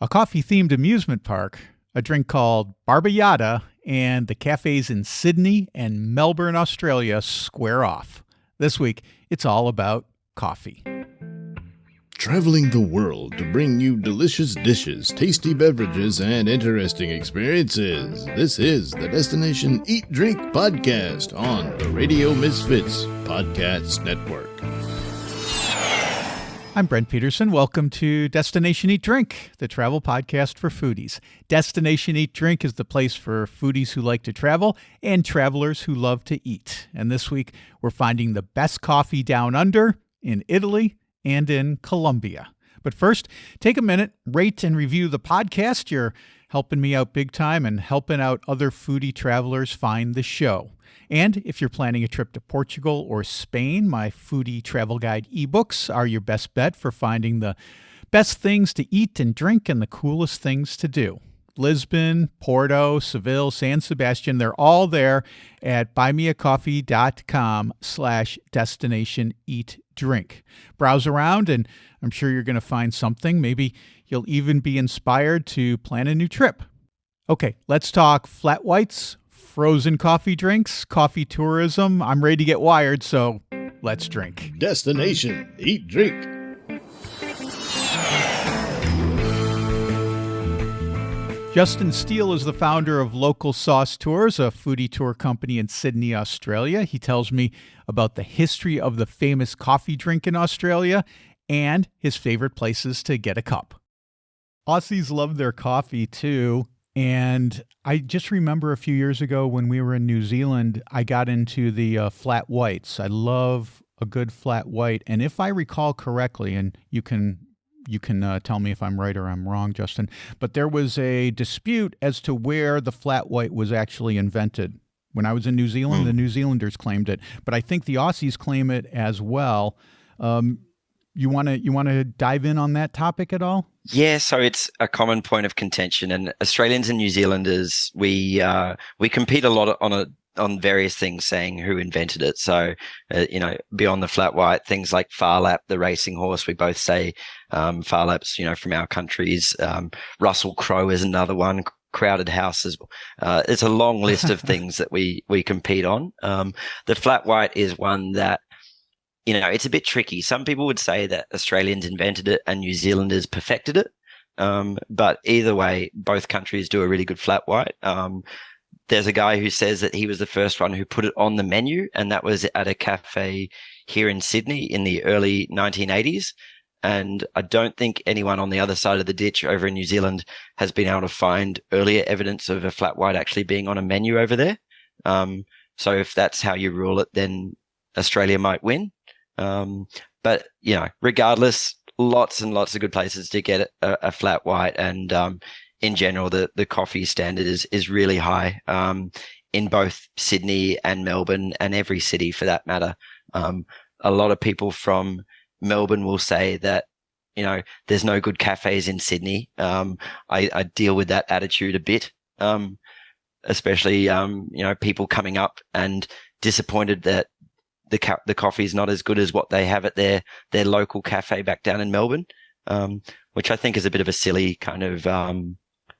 a coffee-themed amusement park, a drink called Barbayada, and the cafes in Sydney and Melbourne, Australia square off. This week, it's all about coffee. Traveling the world to bring you delicious dishes, tasty beverages, and interesting experiences. This is the Destination Eat Drink podcast on the Radio Misfits Podcast Network. I'm Brent Peterson. Welcome to Destination Eat Drink, the travel podcast for foodies. Destination Eat Drink is the place for foodies who like to travel and travelers who love to eat. And this week, we're finding the best coffee down under in Italy and in Colombia. But first, take a minute, rate and review the podcast. You're helping me out big time and helping out other foodie travelers find the show. And if you're planning a trip to Portugal or Spain, my foodie travel guide ebooks are your best bet for finding the best things to eat and drink and the coolest things to do. Lisbon, Porto, Seville, San Sebastian, they're all there at buymeacoffee.com/destinationeatdrink. Browse around and I'm sure you're going to find something. Maybe you'll even be inspired to plan a new trip. Okay, let's talk flat whites, frozen coffee drinks, coffee tourism. I'm ready to get wired, so let's drink. Destination Eat Drink. Justin Steele is the founder of Local Sauce Tours, a foodie tour company in Sydney, Australia. He tells me about the history of the famous coffee drink in Australia and his favorite places to get a cup. Aussies love their coffee too. And I just remember a few years ago when we were in New Zealand, I got into the flat whites. I love a good flat white. And if I recall correctly, and you can tell me if I'm right or I'm wrong, Justin, but there was a dispute as to where the flat white was actually invented. When I was in New Zealand, the New Zealanders claimed it, but I think the Aussies claim it as well. You want to dive in on that topic at all? Yeah, so it's a common point of contention, and Australians and New Zealanders, we compete a lot on various things, saying who invented it. So, beyond the flat white, things like Phar Lap, the racing horse, we both say Phar Lap's, from our countries. Russell Crowe is another one. Crowded houses. It's a long list of things that we compete on. The flat white is one that, it's a bit tricky. Some people would say that Australians invented it and New Zealanders perfected it. But either way, both countries do a really good flat white. There's a guy who says that he was the first one who put it on the menu, and that was at a cafe here in Sydney in the early 1980s. And I don't think anyone on the other side of the ditch over in New Zealand has been able to find earlier evidence of a flat white actually being on a menu over there. So if that's how you rule it, then Australia might win. But regardless, lots and lots of good places to get a flat white, and in general, the coffee standard is really high in both Sydney and Melbourne, and every city for that matter. A lot of people from Melbourne will say that there's no good cafes in Sydney. I deal with that attitude a bit, especially people coming up and disappointed that the coffee is not as good as what they have at their local cafe back down in Melbourne, which I think is a bit of a silly kind of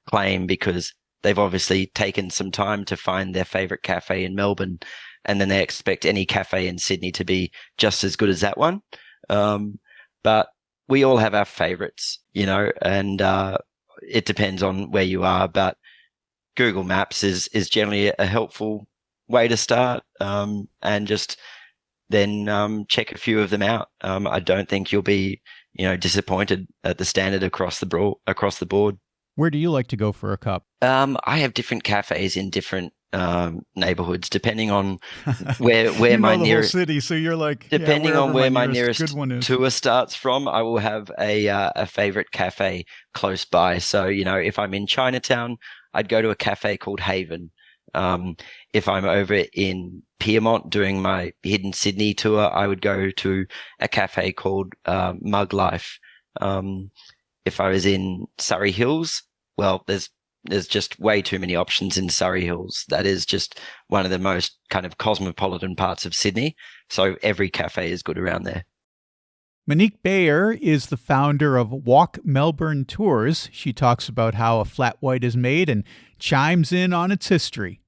claim, because they've obviously taken some time to find their favorite cafe in Melbourne, and then they expect any cafe in Sydney to be just as good as that one. But we all have our favorites, and it depends on where you are. But Google Maps is generally a helpful way to start, and just then check a few of them out. I don't think you'll be, disappointed at the standard across the board. Where do you like to go for a cup? I have different cafes in different neighborhoods, depending on where my nearest city. So you're like, depending on where my nearest good one is. tour starts from, I will have a favorite cafe close by. So if I'm in Chinatown, I'd go to a cafe called Haven. If I'm over in Piedmont doing my Hidden Sydney tour, I would go to a cafe called Mug Life. If I was in Surrey Hills, well, there's just way too many options in Surrey Hills. That is just one of the most kind of cosmopolitan parts of Sydney. So every cafe is good around there. Monique Bayer is the founder of Walk Melbourne Tours. She talks about how a flat white is made and chimes in on its history.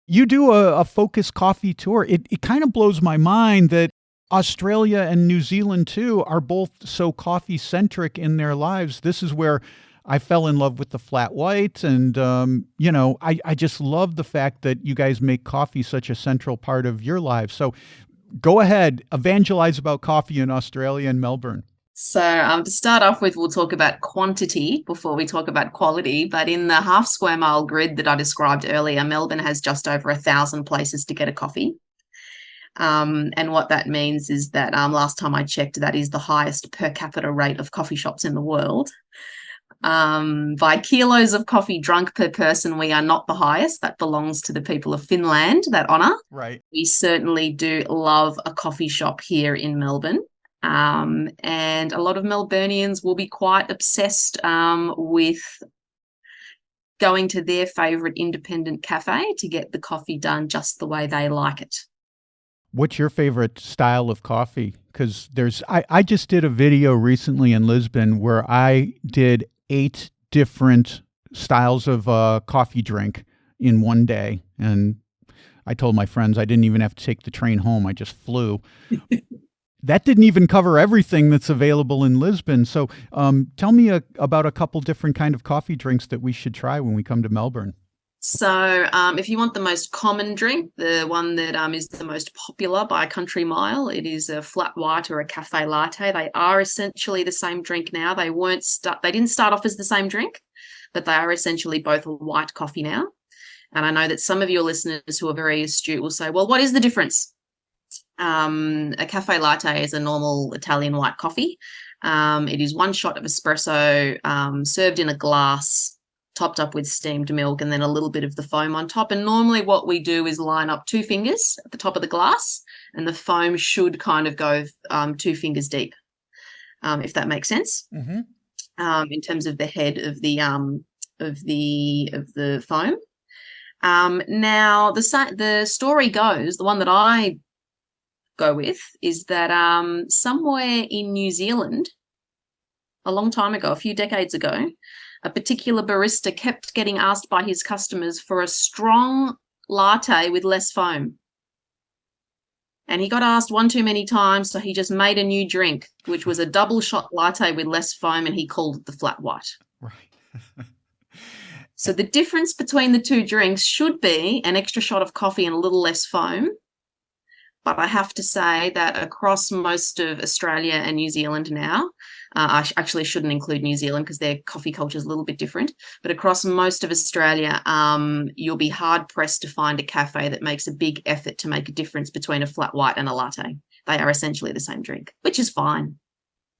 You do a focus coffee tour. It kind of blows my mind that Australia and New Zealand, too, are both so coffee centric in their lives. This is where I fell in love with the flat white. And, I just love the fact that you guys make coffee such a central part of your lives. So go ahead, evangelize about coffee in Australia and Melbourne. So to start off with, we'll talk about quantity before we talk about quality. But in the half square mile grid that I described earlier, Melbourne has just over 1,000 places to get a coffee. And what that means is that last time I checked, that is the highest per capita rate of coffee shops in the world. By kilos of coffee drunk per person, we are not the highest. That belongs to the people of Finland, that honour. Right. We certainly do love a coffee shop here in Melbourne. And a lot of Melburnians will be quite obsessed with going to their favourite independent cafe to get the coffee done just the way they like it. What's your favorite style of coffee? Because I just did a video recently in Lisbon where I did 8 different styles of coffee drink in one day. And I told my friends I didn't even have to take the train home. I just flew. That didn't even cover everything that's available in Lisbon. So tell me about a couple different kind of coffee drinks that we should try when we come to Melbourne. So if you want the most common drink, the one that is the most popular by a country mile, it is a flat white or a cafe latte. They are essentially the same drink now. They didn't start off as the same drink, but they are essentially both a white coffee now. And I know that some of your listeners who are very astute will say, well, what is the difference? A cafe latte is a normal Italian white coffee. It is 1 shot of espresso served in a glass, topped up with steamed milk, and then a little bit of the foam on top. And normally what we do is line up 2 fingers at the top of the glass, and the foam should kind of go 2 fingers deep, if that makes sense. Mm-hmm. In terms of the head of the foam. Now the story goes, the one that I go with is that somewhere in New Zealand, a long time ago, a few decades ago, a particular barista kept getting asked by his customers for a strong latte with less foam. And he got asked one too many times, so he just made a new drink, which was a double shot latte with less foam, and he called it the flat white. Right. So the difference between the 2 drinks should be an extra shot of coffee and a little less foam. But I have to say that across most of Australia and New Zealand now, I actually shouldn't include New Zealand because their coffee culture is a little bit different. But across most of Australia, you'll be hard-pressed to find a cafe that makes a big effort to make a difference between a flat white and a latte. They are essentially the same drink, which is fine.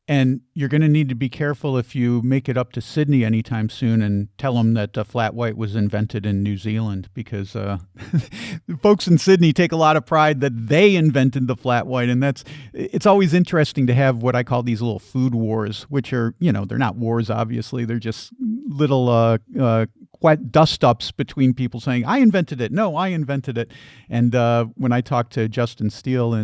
And you're going to need to be careful if you make it up to Sydney anytime soon and tell them that flat white was invented in New Zealand, because folks in Sydney take a lot of pride that they invented the flat white. And it's always interesting to have what I call these little food wars, which are, they're not wars, obviously. They're just little dust-ups between people saying, I invented it. No, I invented it. And when I talked to Justin Steele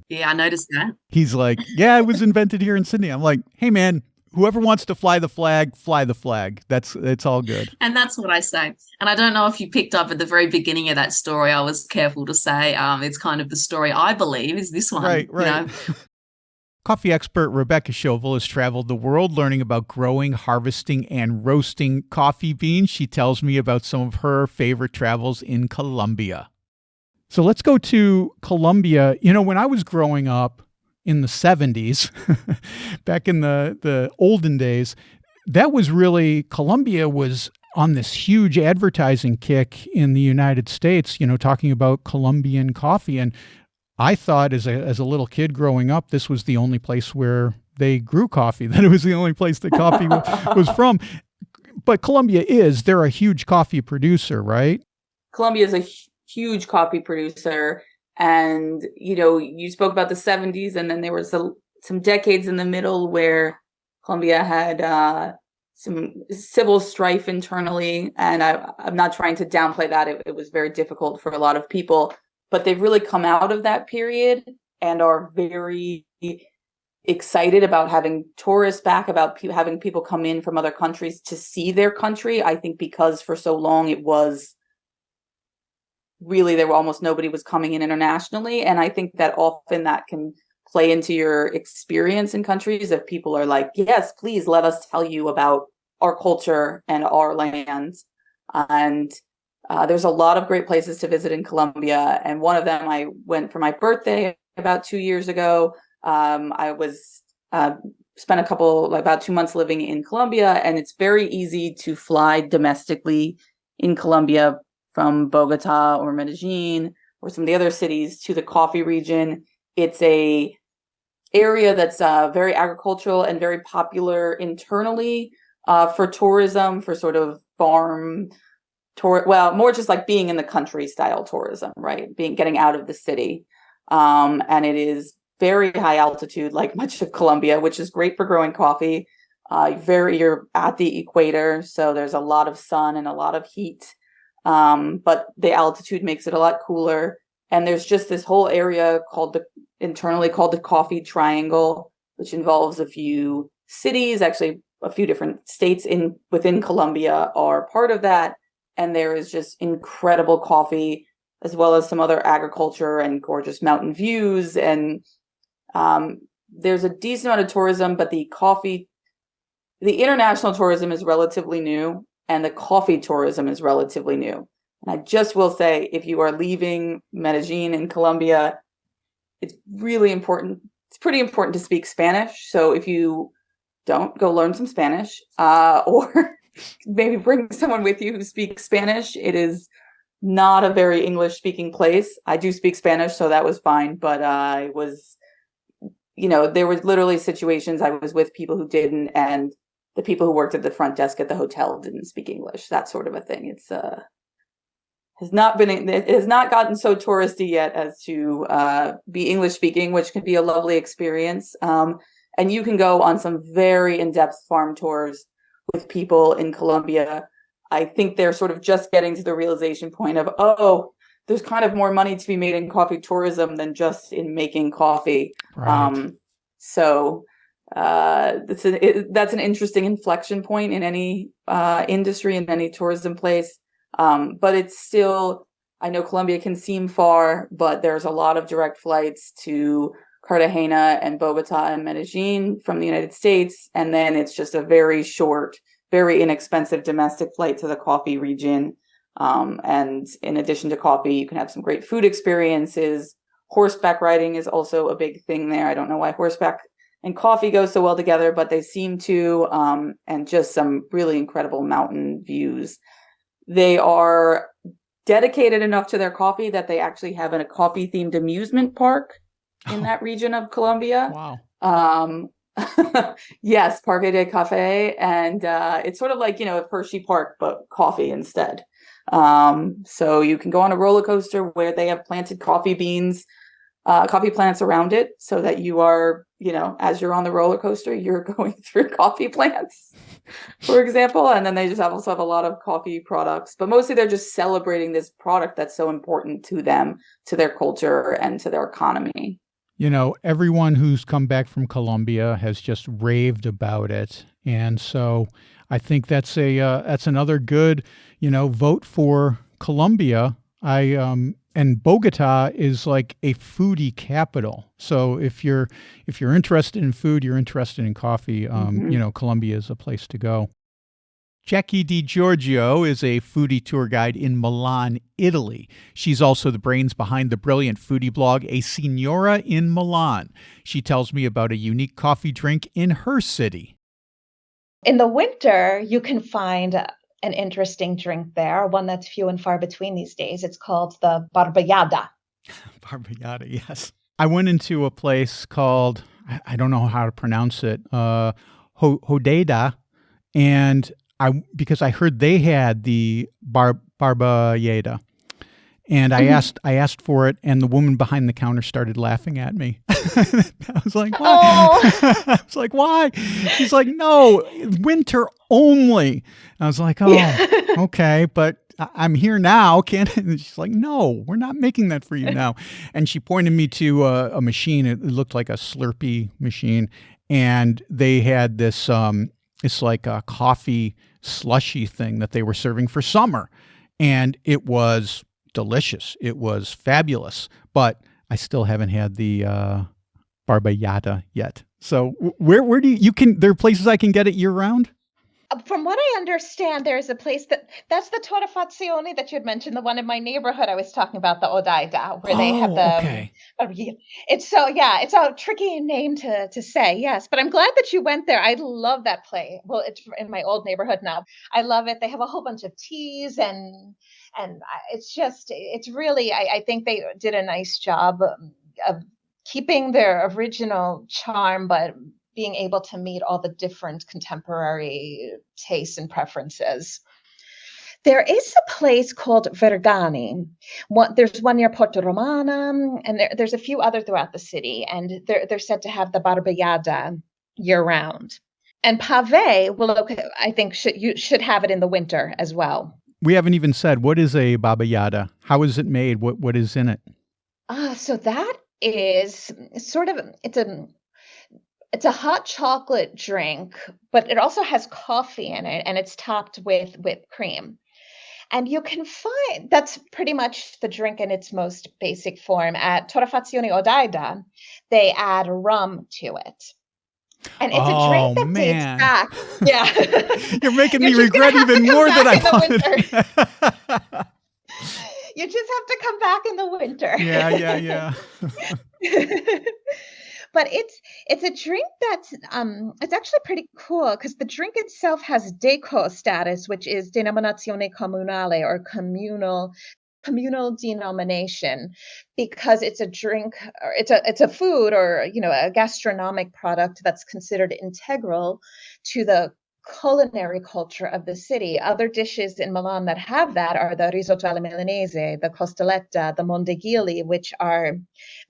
yeah, I noticed that. He's like, yeah, it was invented here in Sydney. I'm like, hey, man, whoever wants to fly the flag, fly the flag. It's all good. And that's what I say. And I don't know if you picked up at the very beginning of that story, I was careful to say it's kind of the story I believe is this one. Right. Coffee expert Rebecca Chauvel has traveled the world learning about growing, harvesting, and roasting coffee beans. She tells me about some of her favorite travels in Colombia. So let's go to Colombia. When I was growing up in the 70s, back in the olden days, that was really, Colombia was on this huge advertising kick in the United States, talking about Colombian coffee. And I thought as a little kid growing up, this was the only place where they grew coffee, that it was the only place that coffee was from. But they're a huge coffee producer, right? Colombia is a huge coffee producer. And, you spoke about the 70s, and then there was some decades in the middle where Colombia had some civil strife internally. And I'm not trying to downplay that. It was very difficult for a lot of people. But they've really come out of that period and are very excited about having tourists back, about having people come in from other countries to see their country. I think because for so long it was really, there were almost nobody was coming in internationally. And I think that often that can play into your experience in countries if people are like, yes, please let us tell you about our culture and our lands. And there's a lot of great places to visit in Colombia. And one of them, I went for my birthday about 2 years ago. I was spent about 2 months living in Colombia, and it's very easy to fly domestically in Colombia from Bogota or Medellin or some of the other cities to the coffee region. It's a area that's very agricultural and very popular internally for tourism, for sort of farm tour. Well, more just like being in the country style tourism, right? Getting out of the city. And it is very high altitude, like much of Colombia, which is great for growing coffee. You're at the equator, so there's a lot of sun and a lot of heat. But the altitude makes it a lot cooler. And there's just this whole area internally called the Coffee Triangle, which involves a few cities, actually a few different states within Colombia are part of that. And there is just incredible coffee, as well as some other agriculture and gorgeous mountain views. And there's a decent amount of tourism, but the international tourism is relatively new, and the coffee tourism is relatively new. And I just will say, if you are leaving Medellin in Colombia, it's really important. It's pretty important to speak Spanish. So if you don't, go learn some Spanish, or maybe bring someone with you who speaks Spanish. It is not a very English speaking place. I do speak Spanish, so that was fine. But I was, there was literally situations I was with people who didn't, and the people who worked at the front desk at the hotel didn't speak English. That sort of a thing. It has not gotten so touristy yet as to be English speaking, which can be a lovely experience. And you can go on some very in-depth farm tours with people in Colombia. I think they're sort of just getting to the realization point of, there's kind of more money to be made in coffee tourism than just in making coffee. Right. That's an interesting inflection point in any industry, in any tourism place. But it's still, I know Colombia can seem far, but there's a lot of direct flights to Cartagena and Bogota and Medellin from the United States. And then it's just a very short, very inexpensive domestic flight to the coffee region. And in addition to coffee, you can have some great food experiences. Horseback riding is also a big thing there. I don't know why horseback and coffee go so well together, but they seem to, and just some really incredible mountain views. They are dedicated enough to their coffee that they actually have a coffee themed amusement park in that region of Colombia. Wow. Yes, Parque de Café. And it's sort of like, a Hershey Park, but coffee instead. So you can go on a roller coaster where they have planted coffee plants around it, so that you are, as you're on the roller coaster, you're going through coffee plants, for example. And then they just also have a lot of coffee products, but mostly they're just celebrating this product that's so important to them, to their culture, and to their economy. Everyone who's come back from Colombia has just raved about it. And so I think that's another good, vote for Colombia. And Bogota is like a foodie capital. So if you're interested in food, you're interested in coffee, Colombia is a place to go. Jackie DiGiorgio is a foodie tour guide in Milan, Italy. She's also the brains behind the brilliant foodie blog, A Signora in Milan. She tells me about a unique coffee drink in her city. In the winter, you can find an interesting drink there, one that's few and far between these days. It's called the barbellada. Barbellada, yes. I went into a place called, I don't know how to pronounce it, Hodeda, and because I heard they had the barbellada, and I asked for it, and the woman behind the counter started laughing at me. I was like, "Why?" I was like, "Why?" She's like, "No, winter only." I was like, "Oh, okay," but I'm here now. Can't?" And she's like, "No, we're not making that for you now." And she pointed me to a machine. It looked like a Slurpee machine, and they had this. It's like a coffee slushy thing that they were serving for summer, and it was delicious. It was fabulous, but I still haven't had the barbellata yet. So where do you can there are places I can get it year round? From what I understand, there's a place that's the torrefazione that you had mentioned, the one in my neighborhood I was talking about, the Odaida, where they have Oh, okay. it's so yeah, it's a tricky name to say, yes. But I'm glad that you went there. I love that place. Well, it's in my old neighborhood now. I love it. They have a whole bunch of teas it's just it's really I think they did a nice job of keeping their original charm, but being able to meet all the different contemporary tastes and preferences. There is a place called Vergani. There's one near Porto Romana, and there's a few other throughout the city, and they're said to have the barbellada year round. And pave, well, okay, I think you should have it in the winter as well. We haven't even said, what is a baba yada? How is it made? What is in it? So that is sort of it's a hot chocolate drink, but it also has coffee in it, and it's topped with whipped cream. And you can find that's pretty much the drink in its most basic form. At Torrefazione Odaida, they add rum to it. And it's a drink Oh, that dates man. back. Yeah. You're making me You're just regret gonna have to even come more than I back in the wanted. You just have to come back in the winter. Yeah. But it's a drink that's it's actually pretty cool because the drink itself has deco status, which is denominazione comunale, or communal denomination, because it's a drink, or it's a food, or a gastronomic product that's considered integral to the culinary culture of the city. Other dishes in Milan that have that are the risotto alla milanese, the costoletta, the mondeghili, which are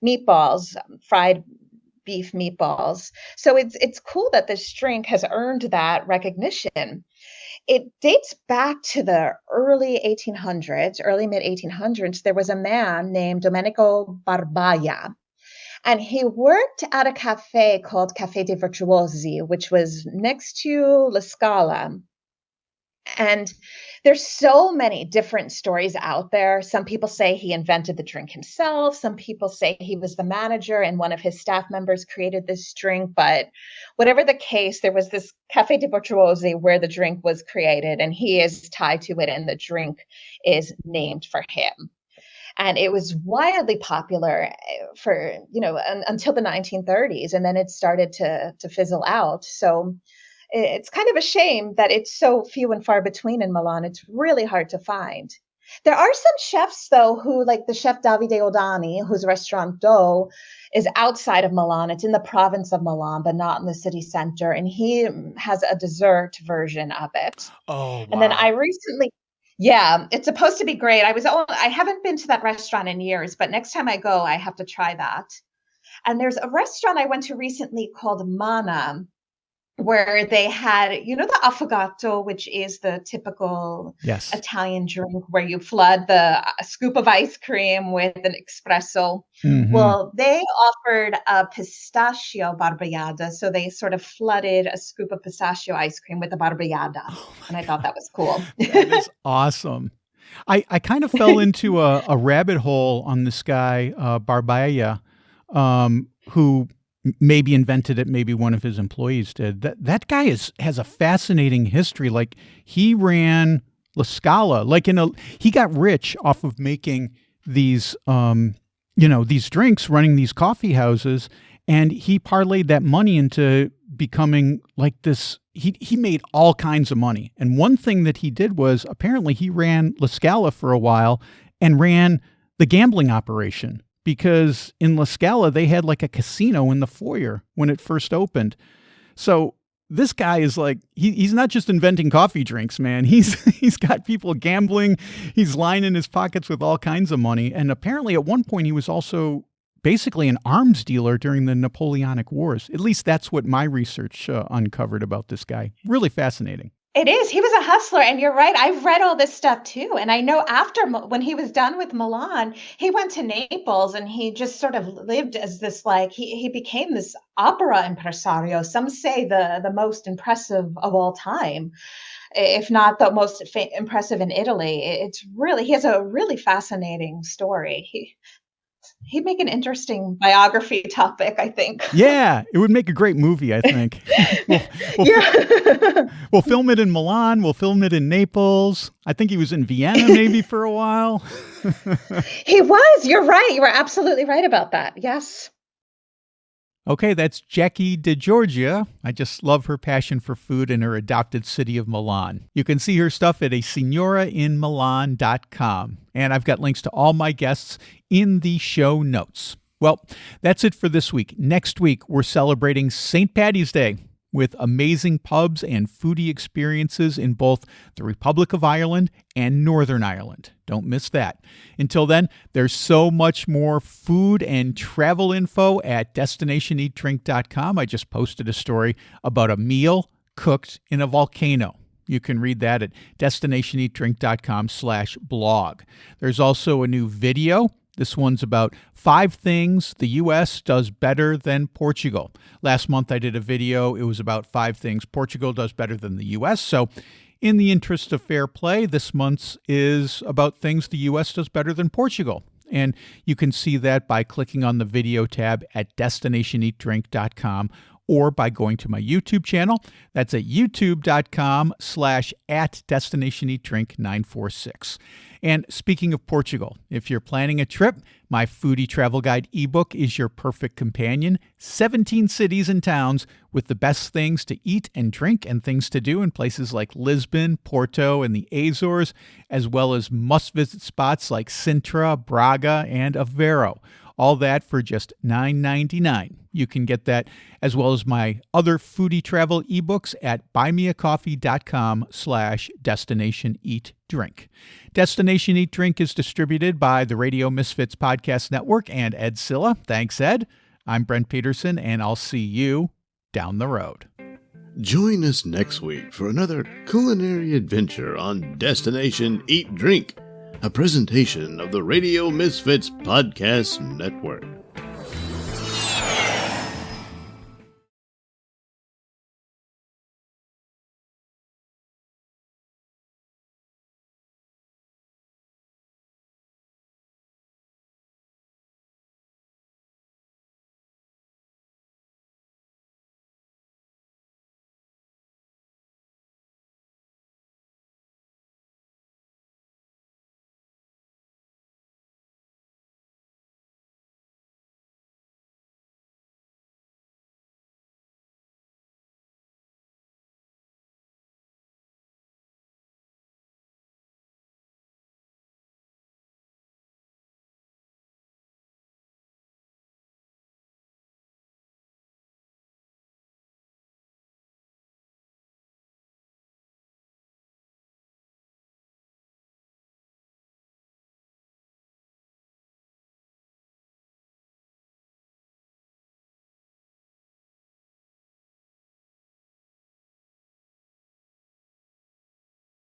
meatballs, fried beef meatballs. So it's cool that this drink has earned that recognition. It dates back to the early mid 1800s. There was a man named Domenico Barbaia, and he worked at a cafe called Caffè dei Virtuosi, which was next to La Scala. And there's so many different stories out there. Some people say he invented the drink himself. Some people say he was the manager and one of his staff members created this drink. But whatever the case, there was this Caffè dei Virtuosi where the drink was created, and he is tied to it, and the drink is named for him. And it was wildly popular for, until the 1930s, and then it started to fizzle out. So it's kind of a shame that it's so few and far between in Milan. It's really hard to find. There are some chefs, though, who, like the chef Davide Odani, whose restaurant Dough is outside of Milan. It's in the province of Milan, but not in the city center. And he has a dessert version of it. Oh, wow. And then yeah, it's supposed to be great. I haven't been to that restaurant in years, but next time I go, I have to try that. And there's a restaurant I went to recently called Mana, where they had, the affogato, which is the typical Italian drink where you flood a scoop of ice cream with an espresso. Mm-hmm. Well, they offered a pistachio barbellada. So they sort of flooded a scoop of pistachio ice cream with a barbellada. And I thought that was cool. That is awesome. I kind of fell into a rabbit hole on this guy, Barbaia, who maybe invented it, maybe one of his employees did. That guy has a fascinating history. Like, he ran La Scala, he got rich off of making these these drinks, running these coffee houses, and he parlayed that money into becoming like this. He made all kinds of money. And one thing that he did was, apparently he ran La Scala for a while and ran the gambling operation, because in La Scala, they had like a casino in the foyer when it first opened. So this guy is like, he's not just inventing coffee drinks, man. He's got people gambling. He's lining his pockets with all kinds of money. And apparently at one point he was also basically an arms dealer during the Napoleonic Wars. At least that's what my research uncovered about this guy. Really fascinating. It is. He was a hustler, and you're right. I've read all this stuff too, and I know after when he was done with Milan, he went to Naples, and he just sort of lived as this like he became this opera impresario. Some say the most impressive of all time, if not the most impressive in Italy. It's really he has a really fascinating story. He'd make an interesting biography topic, I think. Yeah, it would make a great movie, I think. We'll Yeah. we'll film it in Milan. We'll film it in Naples. I think he was in Vienna maybe for a while. He was. You're right. You were absolutely right about that. Yes. Okay, that's Jackie DeGiorgia. I just love her passion for food in her adopted city of Milan. You can see her stuff at asignorainmilan.com. And I've got links to all my guests in the show notes. Well, that's it for this week. Next week, we're celebrating St. Paddy's Day with amazing pubs and foodie experiences in both the Republic of Ireland and Northern Ireland. Don't miss that. Until then, there's so much more food and travel info at destinationeatdrink.com. I just posted a story about a meal cooked in a volcano. You can read that at destinationeatdrink.com/blog. There's also a new video. This one's about 5 things the U.S. does better than Portugal. Last month I did a video. It was about 5 things Portugal does better than the U.S. So in the interest of fair play, this month's is about things the U.S. does better than Portugal. And you can see that by clicking on the video tab at destinationeatdrink.com or by going to my YouTube channel. That's at youtube.com/@destinationeatdrink946. And speaking of Portugal, if you're planning a trip, my Foodie Travel Guide ebook is your perfect companion. 17 cities and towns with the best things to eat and drink and things to do in places like Lisbon, Porto, and the Azores, as well as must-visit spots like Sintra, Braga, and Aveiro. All that for just $9.99. You can get that as well as my other foodie travel ebooks at buymeacoffee.com/destinationeatdrink. Destination Eat Drink is distributed by the Radio Misfits Podcast Network and Ed Silla. Thanks, Ed. I'm Brent Peterson, and I'll see you down the road. Join us next week for another culinary adventure on Destination Eat Drink, a presentation of the Radio Misfits Podcast Network.